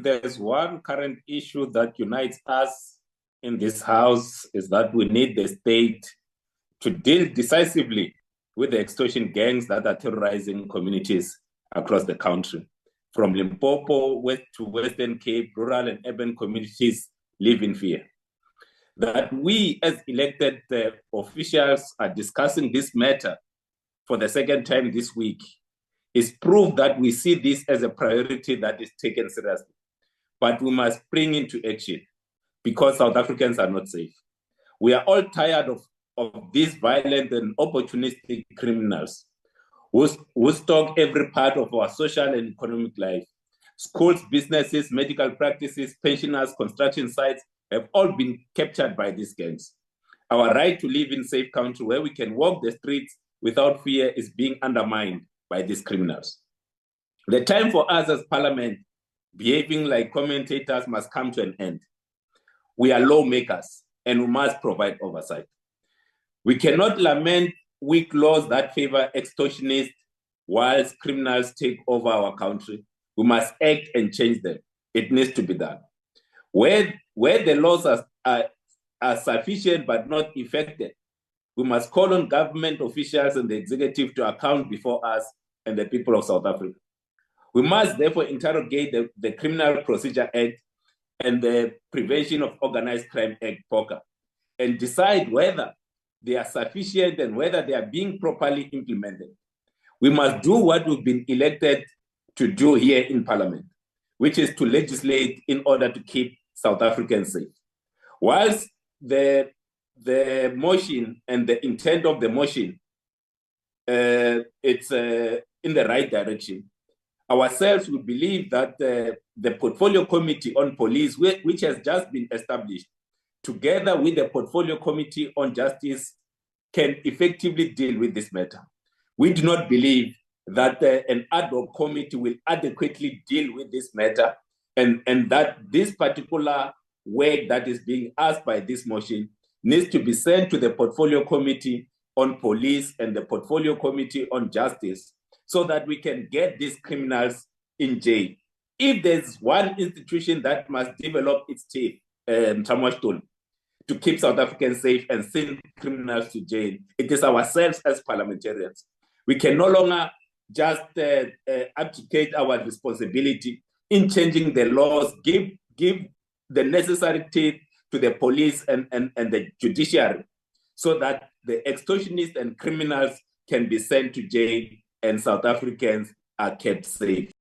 there's one current issue that unites us in this House, is that we need the state to deal decisively with the extortion gangs that are terrorizing communities across the country. From Limpopo west to Western Cape, rural and urban communities live in fear. That we as elected officials are discussing this matter for the second time this week is proof that we see this as a priority that is taken seriously. But we must spring into action because South Africans are not safe. We are all tired of these violent and opportunistic criminals who stalk every part of our social and economic life. Schools, businesses, medical practices, pensioners, construction sites have all been captured by these gangs. Our right to live in a safe country where we can walk the streets without fear is being undermined by these criminals. The time for us as Parliament behaving like commentators must come to an end. We are lawmakers and we must provide oversight. We cannot lament weak laws that favor extortionists whilst criminals take over our country. We must act and change them. It needs to be done. Where the laws are sufficient but not effective, we must call on government officials and the executive to account before us and the people of South Africa. We must therefore interrogate the Criminal Procedure Act and the Prevention of Organized Crime Act, POCA, and decide whether they are sufficient and whether they are being properly implemented. We must do what we've been elected to do here in Parliament, which is to legislate in order to keep South Africans safe. Whilst the motion and the intent of the motion, it's in the right direction. Ourselves, we believe that the Portfolio Committee on Police, which has just been established, together with the Portfolio Committee on Justice, can effectively deal with this matter. We do not believe that an ad hoc committee will adequately deal with this matter, and that this particular work that is being asked by this motion needs to be sent to the Portfolio Committee on Police and the Portfolio Committee on Justice so that we can get these criminals in jail. If there's one institution that must develop its teeth, to keep South Africans safe and send criminals to jail, it is ourselves as parliamentarians. We can no longer just abdicate our responsibility in changing the laws, give the necessary teeth to the police and the judiciary so that the extortionists and criminals can be sent to jail and South Africans are kept safe.